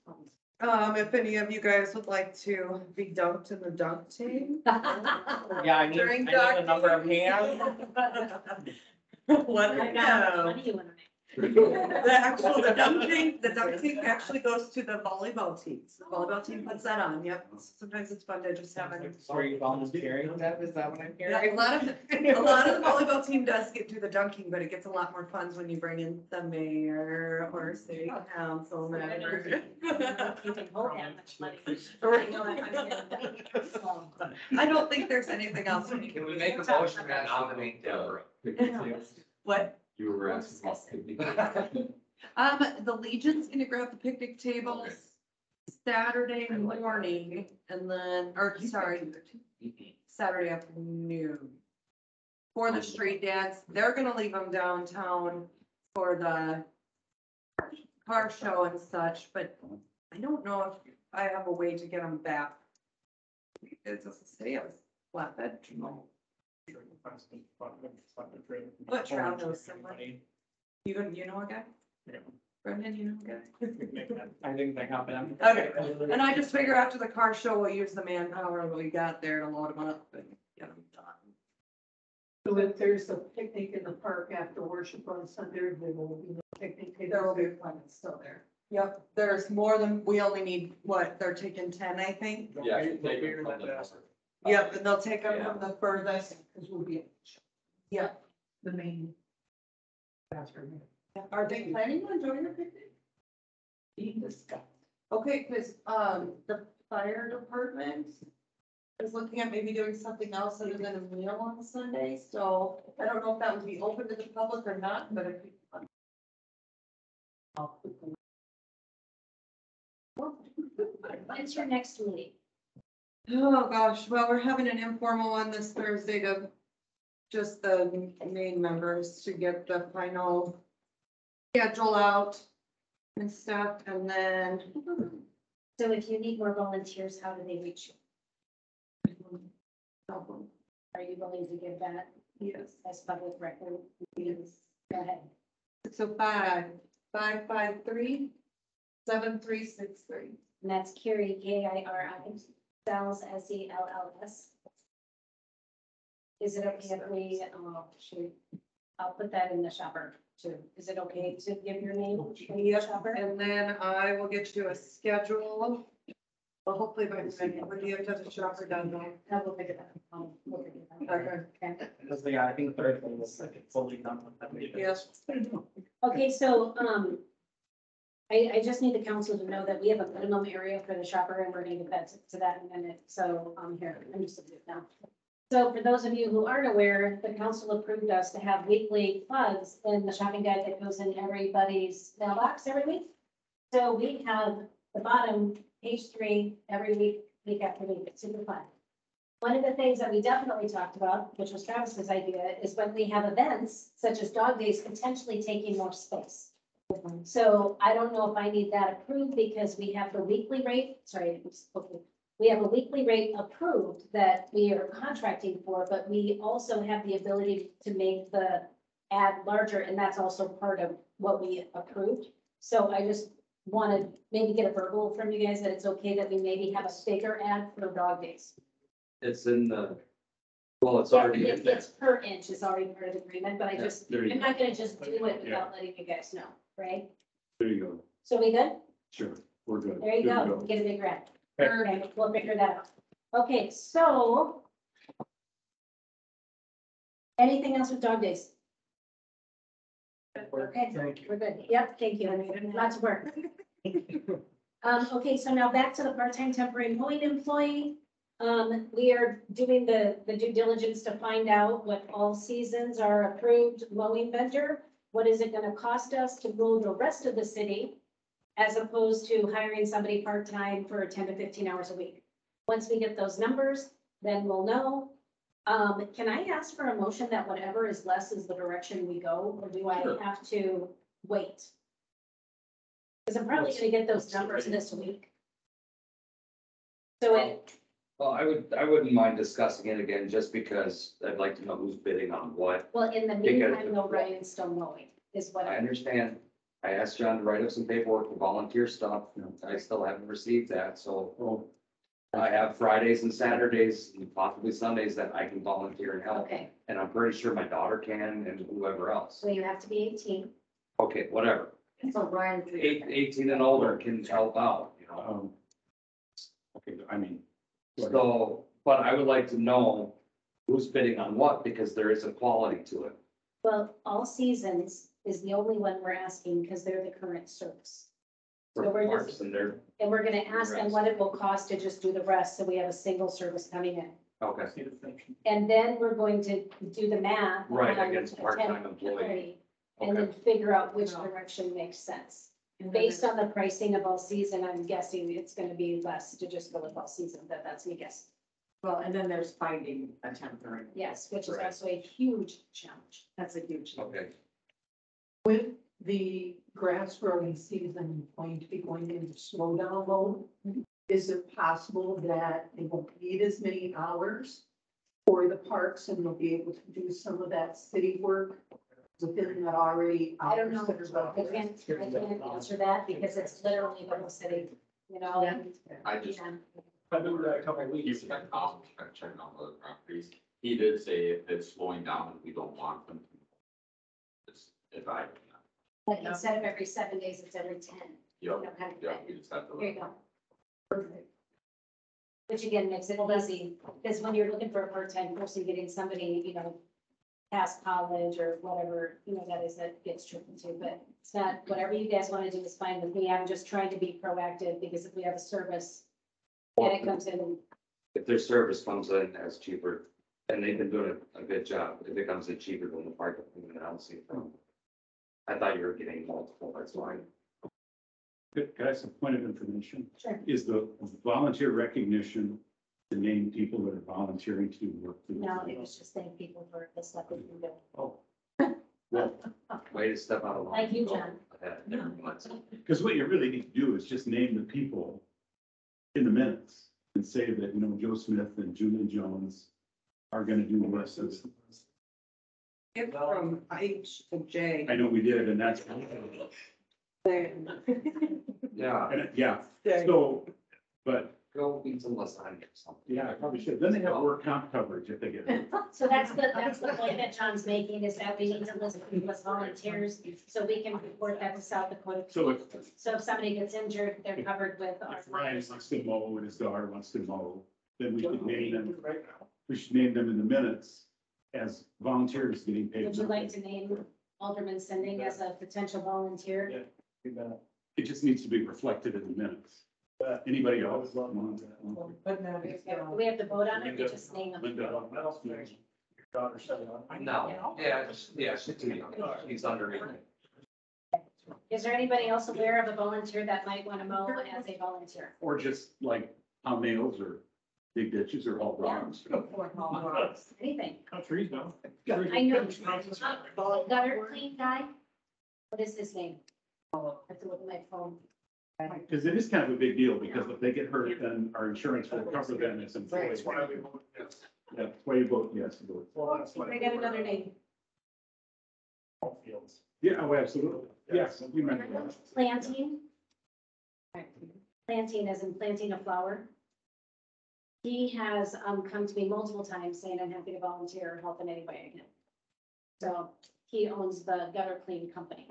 If any of you guys would like to be dunked in the dunk tank. Yeah, I need During a number of dunking. hands. Let me know. What do you want to make? The dunk tank actually goes to the volleyball teams. The volleyball team puts that on, yep. Sometimes it's fun to just have it. Are you volunteering? Is that what I'm Yeah, hearing? a lot of the volleyball team does get through the dunking, but it gets a lot more fun when you bring in the mayor or city council member. You can hold that much money. I know I'm so- I don't think there's anything else. Can we make a motion to nominate Deborah? What? You were asking about picnic. The Legion's gonna grab the picnic tables Saturday morning and then, or sorry, Saturday afternoon. For the street dance, they're gonna leave them downtown for the car show and such, but I don't know if I have a way to get them back. It's a city of flatbed. What Trav knows somebody? You know a guy? Yeah. Brendan, you know a guy? I think they have them. Okay, and I just figure after the car show, we'll use the manpower that we got there to load them up and get them done. So if there's a picnic in the park after worship on Sunday, there will be no picnic. There will be plenty still there. Yep, there's more than, we only need, what, they're taking 10, I think? Yeah, you take it from the. Yep, and they'll take them from the furthest. Because we'll be Yep. the main bathroom. Are they planning on doing a picnic? Being discussed. Okay, because, the fire department is looking at maybe doing something else other than a meal on Sunday, so I don't know if that would be open to the public or not, but if. When's your next meeting? Oh, gosh, well, we're having an informal one this Thursday to just the main members to get the final schedule out and stuff, and then So if you need more volunteers, how do they reach you? Are you willing to give that yes, as public record? Yes. Go ahead. 605-553-7363. And that's Carrie, K-I-R-I, Sells, S-E-L-L-S. Is it okay if we, I'll put that in the shopper too. Is it okay to give your name in the shopper? And then I will get you a schedule. Well, hopefully by then, when do you have to have the shopper done though? I will figure that out. We'll figure that out. Okay. Because, yeah, I think Thursday was like fully done with that meeting. Yes. Okay, so, I just need the council to know that we have a minimum area for the shopper and we're gonna get that to that in a minute. So, here, I'm just gonna do it now. So for those of you who aren't aware, the council approved us to have weekly plugs in the shopping guide that goes in everybody's mailbox every week. So we have the bottom, page 3, every week after week. It's super fun. One of the things that we definitely talked about, which was Travis's idea, is when we have events such as dog days, potentially taking more space. So I don't know if I need that approved because we have the weekly rate, we have a weekly rate approved that we are contracting for, but we also have the ability to make the ad larger, and that's also part of what we approved. So I just want to maybe get a verbal from you guys that it's okay that we maybe have a bigger ad for dog days. It's in the, well, it's already in there. It's per inch, it's already part of the agreement, but I Yeah, just, there you I'm go. not gonna just do it without letting you guys know, right? There you go. So we good? Sure, we're good. There you Good to go, get a big grant. Okay. Okay, we'll figure that out. Okay, so. Anything else with dog days? Okay, Thank you. we're good. Yep, thank you. Lots of work. Okay, so now back to the part-time temporary mowing employee. We are doing the due diligence to find out what all seasons are approved mowing vendor. What is it gonna cost us to mow the rest of the city? As opposed to hiring somebody part-time for 10 to 15 hours a week. Once we get those numbers, then we'll know. Can I ask for a motion that whatever is less is the direction we go, or do I Sure. have to wait? Because I'm probably gonna get those numbers this week. So it, Well, I wouldn't mind discussing it again, just because I'd like to know who's bidding on what. well, in the Because- meantime, though, Ryan's still mowing, is what I I, understand. I asked John to write up some paperwork for volunteer stuff. I still haven't received that, so Oh, I have Fridays and Saturdays and possibly Sundays that I can volunteer and help. okay, And I'm pretty sure my daughter can and whoever else. so you have to be 18. Okay, whatever. So Ryan. 18 and older can help out, you know? Okay, I mean. So, but I would like to know who's bidding on what, because there is a quality to it. Well, All Seasons is the only one we're asking because they're the current service. For So we're just- parks and they're, And we're gonna ask them what it will cost to just do the rest, so we have a single service coming in. okay, See the thing. And then we're going to do the math. Right, on against a part-time temp employee. And okay. then figure out which direction makes sense. And then Based on the pricing of All Season, I'm guessing it's gonna be less to just go with All Season, that's me guess. Well, and then there's finding a temporary. Yes, which is Right. also a huge challenge. That's a huge. Okay, With the grass growing season going to be going into slowdown mode, is it possible that they won't need as many hours for the parks and they'll be able to do some of that city work within that already? I don't know, hours that are left? I can't answer that because it's literally the whole city, you know? and- I just, yeah. I've been there a couple of he's weeks. got costs, checking on other properties. He did say if it's slowing down and we don't want them. It's, if I, Like instead of every 7 days, it's every 10. You yep, know, kind of yeah, thing. we just have to. Here you go. Which again makes it easy, because when you're looking for a part-time person, getting somebody, you know, past college or whatever, you know, that gets tricky too, but it's not, whatever you guys want to do is fine with me. I'm just trying to be proactive, because if we have a service and it comes in, if their service comes in as cheaper, and they've been doing a good job, if it comes in cheaper than the park, then I don't see it. I thought you were getting multiple, that's why. Could I have some point of information? Sure. Is the volunteer recognition to name people that are volunteering to work. for the No, city. it was just thank people for the stuff that you do. Oh. Well, Way to step out of line. Like you, John. because what you really need to do is just name the people in the minutes and say that, you know, Joe Smith and Julie Jones are gonna do this. Get from H to J. I know we did, and that's, Yeah, yeah, so, but, go eat some lasagna or something. yeah, I probably should. Then they have work comp coverage if they get it. So that's the point that John's making, is that we need to list people as volunteers, so we can report that to South Dakota. So if, So if somebody gets injured, they're covered with our. if Ryan wants to mow and his daughter wants to mow, then we should name them, we should name them in the minutes as volunteers getting paid. Would you like to name Alderman Sending as a potential volunteer? It just needs to be reflected in the minutes. Anybody else? But now it's, We have to vote on it, we just name them. Linda. No, yeah, he's under. Is there anybody else aware of a volunteer that might want to mow as a volunteer? Or just like pound nails or big ditches or haul rocks. Anything? Cut trees down. I know, gutter clean guy? What is his name? I have to look at my phone. Because it is kind of a big deal, because if they get hurt, then our insurance will cover them as employees. Yeah, that's why you vote yes. You vote. I got another name. Yeah, oh, absolutely. Yes, we remember that. Planting. Planting as in planting a flower. He has come to me multiple times saying, I'm happy to volunteer or help in any way I can. So he owns the Gutter Clean Company.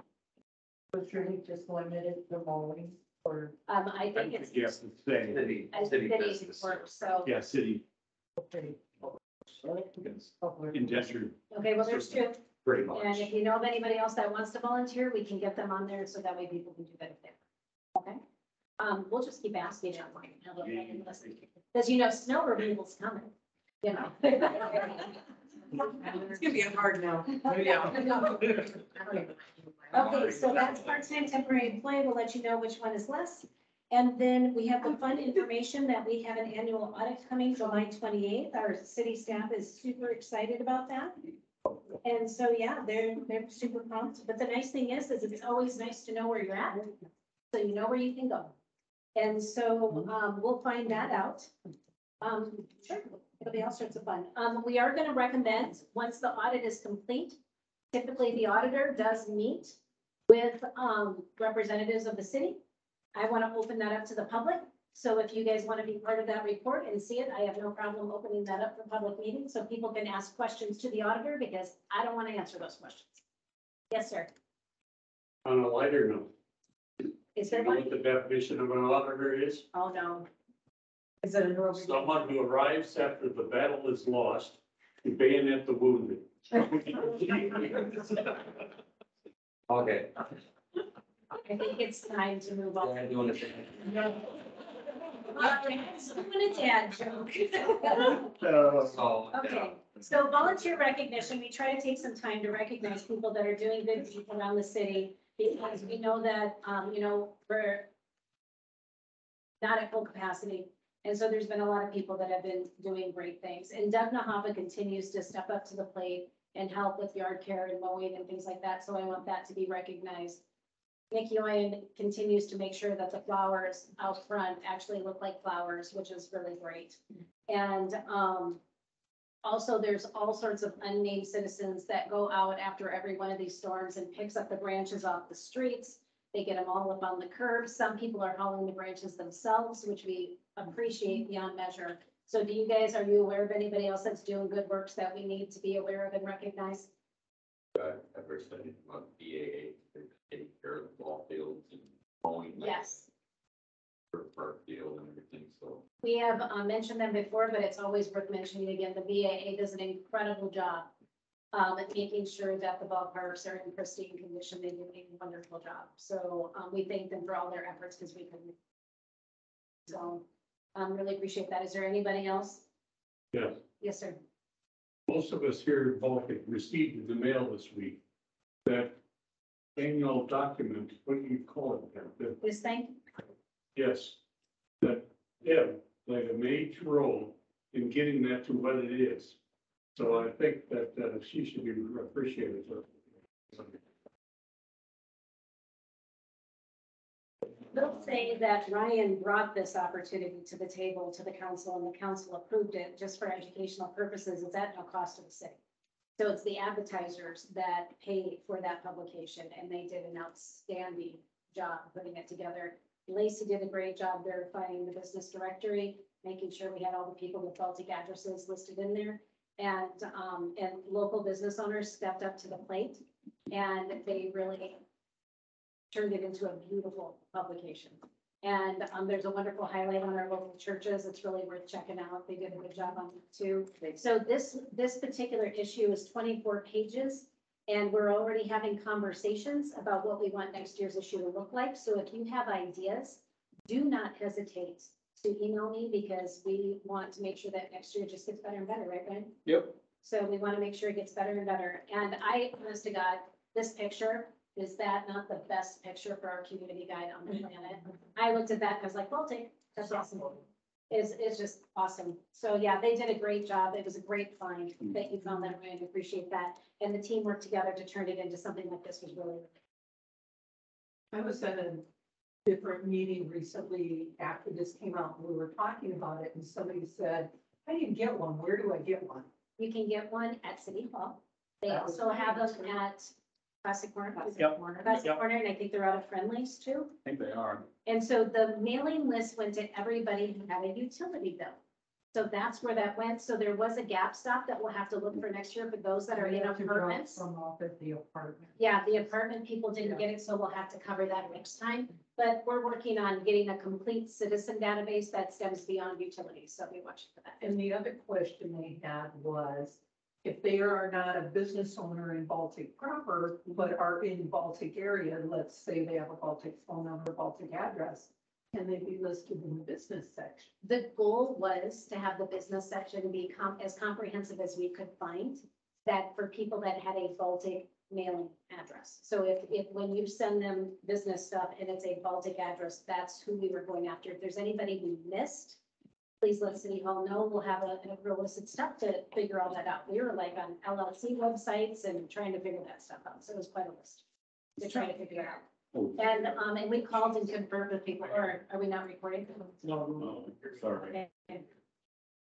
was really just limited to mowing or. I think it's. Yes, it's saying, City, As city city business. work, so, yeah, city Okay. indentured. okay, well, there's two. Pretty much. And if you know of anybody else that wants to volunteer, we can get them on there so that way people can do that if they. Okay? We'll just keep asking them. Because you know, snow removal's coming, you know. It's gonna be a hard no. Okay, so that's part-time temporary employee. We'll let you know which one is less. And then we have the fund information that we have an annual audit coming July 28th. Our city staff is super excited about that. And so, yeah, they're super pumped. But the nice thing is it's always nice to know where you're at. So you know where you can go. And so, we'll find that out. Sure, it'll be all sorts of fun. We are gonna recommend, once the audit is complete, typically the auditor does meet with, representatives of the city. I want to open that up to the public. So if you guys want to be part of that report and see it, I have no problem opening that up for public meeting so people can ask questions to the auditor because I don't want to answer those questions. Yes, sir. On a lighter note, Is you there know one? what the definition of an auditor is? Oh, no. Is it an over? Someone who arrives after the battle is lost to bayonet the wounded. Okay. I think it's time to move on. Yeah, doing it. Someone a dad joke. So, Okay, so volunteer recognition, we try to take some time to recognize people that are doing good deeds around the city. Because we know that, we're not at full capacity. And so there's been a lot of people that have been doing great things. And Doug Nahava continues to step up to the plate and help with yard care and mowing and things like that. So I want that to be recognized. Nick Yoyen continues to make sure that the flowers out front actually look like flowers, which is really great. And, also, there's all sorts of unnamed citizens that go out after every one of these storms and picks up the branches off the streets. They get them all up on the curb. Some people are hauling the branches themselves, which we appreciate beyond measure. So are you aware of anybody else that's doing good works that we need to be aware of and recognize? I've heard studied about BAA, they're taking care of the ball fields and mowing. Yes. Park field and everything, so. We have mentioned them before, but it's always worth mentioning again. The BAA does an incredible job at making sure that the ballparks are in pristine condition. They do a wonderful job. So we thank them for all their efforts because we couldn't. So really appreciate that. Is there anybody else? Yes, Yes, sir. most of us here in Vulcan received in the mail this week that annual document, what do you call it? This thing? Yes, that Deb, like a Mage Road, in getting that to what it is. So I think that, she should be appreciated. They'll say that Ryan brought this opportunity to the table, to the council, and the council approved it just for educational purposes. It's at no cost to the city. So it's the advertisers that pay for that publication, and they did an outstanding job putting it together. Lacey did a great job verifying the business directory, making sure we had all the people with Baltic addresses listed in there. And local business owners stepped up to the plate, and they really turned it into a beautiful publication. And there's a wonderful highlight on our local churches. It's really worth checking out. They did a good job on it too. So this particular issue is 24 pages, and we're already having conversations about what we want next year's issue to look like. So if you have ideas, do not hesitate to email me, because we want to make sure that next year just gets better and better, right, Ryan? Yep. So we want to make sure it gets better and better. And I, honest to God, this picture, is that not the best picture for our community guide on the planet? I looked at that and I was like, Baltic, that's awesome. It's just awesome. So yeah, they did a great job. It was a great find that you found that, Ryan. I appreciate that. And the team worked together to turn it into something like this was really. I was at a different meeting recently after this came out, and we were talking about it, and somebody said, I didn't get one. Where do I get one? You can get one at City Hall. They That was also have them at Classic Corner. Yep. Classic Yep. Corner, and I think they're out of Friendly's too. I think they are. And so the mailing list went to everybody who had a utility bill. So that's where that went. So there was a gap stop that we'll have to look for next year for those that are We in have to drop apartments. some off at the apartment. Yeah, the apartment people didn't get it, so we'll have to cover that next time. But we're working on getting a complete citizen database that stems beyond utilities, so be watching for that. And the other question they had was, if they are not a business owner in Baltic proper, but are in Baltic area, let's say they have a Baltic phone number, Baltic address, can they be listed in the business section? The goal was to have the business section be as comprehensive as we could find, that for people that had a Baltic mailing address. So if when you send them business stuff and it's a Baltic address, that's who we were going after. If there's anybody we missed, please let City Hall know. We'll have a real list of stuff to figure all that out. We were like on LLC websites and trying to figure that stuff out. So it was quite a list to try to figure it out. And we called and confirmed with people, or are we not recording? Oh, sorry. Okay.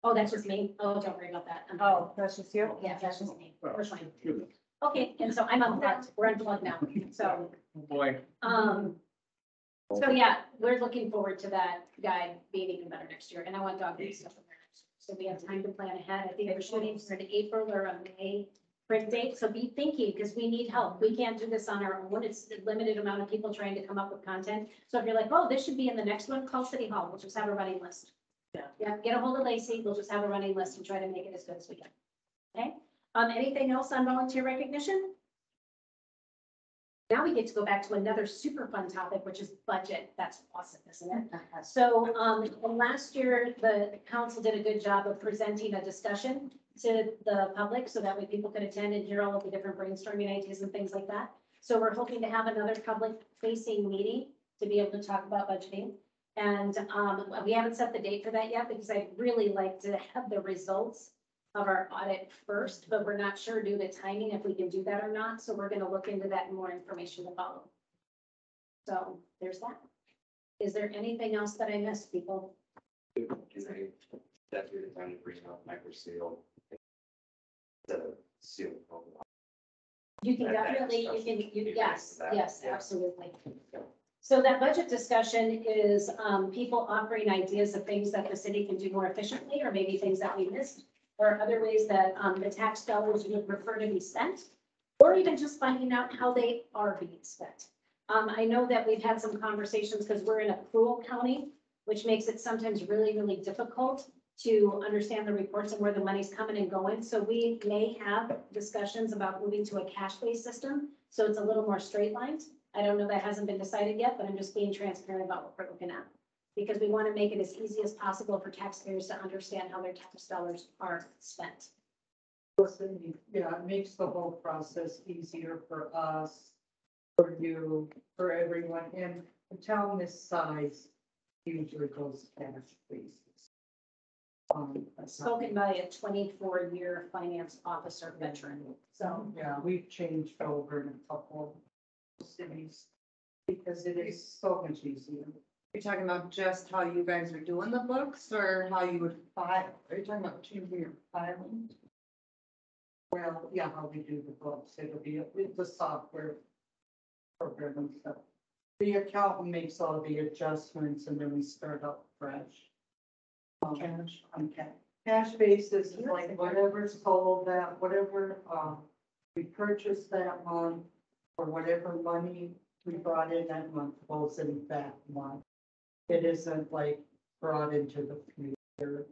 Oh, that's just me. Oh, don't worry about that. Oh, that's just you? Yeah, that's just me. We're fine. Goodness. Okay, and so I'm unplugged. We're unplugged now. So, Boy. so yeah, we're looking forward to that guide being even better next year. And I want dog days stuff in there. So we have time to plan ahead. I think we're shooting for an April or a May print date. So be thinking, because we need help. We can't do this on our own. It's a limited amount of people trying to come up with content. So if you're like, oh, this should be in the next one, call City Hall. We'll just have a running list. Yeah, get a hold of Lacey. We'll just have a running list and try to make it as good as we can. Okay? Anything else on volunteer recognition? Now we get to go back to another super fun topic, which is budget. That's awesome, isn't it? So, last year, the council did a good job of presenting a discussion to the public so that way people could attend and hear all of the different brainstorming ideas and things like that. So we're hoping to have another public facing meeting to be able to talk about budgeting. And, we haven't set the date for that yet because I'd really like to have the results of our audit first, but we're not sure due to timing if we can do that or not. So we're going to look into that and more information to follow. So there's that. Is there anything else that I missed, people? Can I, that's your time to bring up micro seal? The seal. You can That definitely, discussion, yes, that, yes, yeah. absolutely. So that budget discussion is people offering ideas of things that the city can do more efficiently, or maybe things that we missed, or other ways that the tax dollars would prefer to be spent, or even just finding out how they are being spent. I know that we've had some conversations because we're in a accrual county, which makes it sometimes really, really difficult to understand the reports and where the money's coming and going. So we may have discussions about moving to a cash-based system, so it's a little more straight-lined. I don't know, that hasn't been decided yet, but I'm just being transparent about what we're looking at. Because we want to make it as easy as possible for taxpayers to understand how their tax dollars are spent. Listen, yeah, it makes the whole process easier for us, for you, for everyone, and a town this size usually goes cash, please. Spoken by a 24-year finance officer veteran, so. Yeah, we've changed over in a couple of cities because it is so much easier. You're talking about just how you guys are doing the books or how you would file? Are you talking about changing your filing? Well, yeah, how we do the books, it'll be, it's a software program and stuff. The accountant makes all the adjustments and then we start up fresh. Cash, cash basis is like whatever's sold that, whatever, we purchased that month, or whatever money we brought in that month goes in that month. It isn't like brought into the future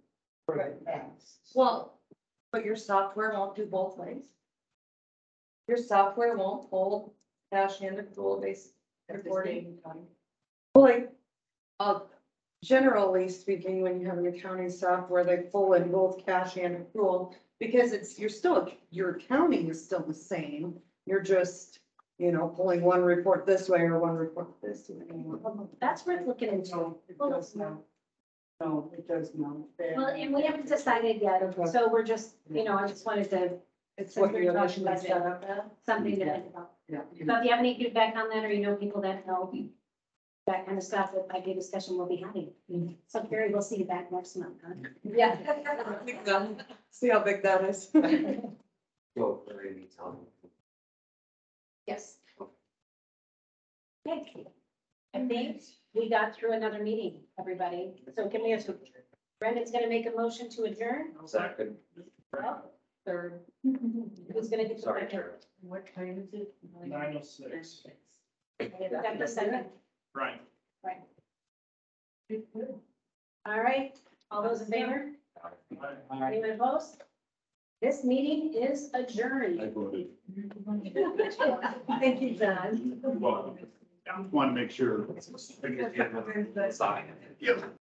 for the past. Well, but your software won't do both ways. Your software won't hold cash and accrual based At the reporting. same time. Like, generally speaking, when you have an accounting software, they pull in both cash and accrual. Because it's, your accounting is still the same. You're just, pulling one report this way or one report this way. That's worth looking into. No, it does not. No, it does not. Well, and we haven't decided yet, so we're just, I just wanted to, It's what you initially set up at. something to think about. Yeah. So if you have any feedback on that, or you know people that know that kind of stuff, that might be a discussion we'll be having. So Carrie, we'll see you back next month, huh? Yeah. See how big that is. Go for any time. Yes. Okay. I think we got through another meeting, everybody. So can we have some, Brendan's gonna make a motion to adjourn? Second. Third. Who's gonna get the Sorry, second? Chair. What time is it? 9:06. Who got the second? Right. Right. All right, all those in favor? Anyone opposed? This meeting is adjourned. I voted. Thank you, John. Well, I want to make sure. Sign.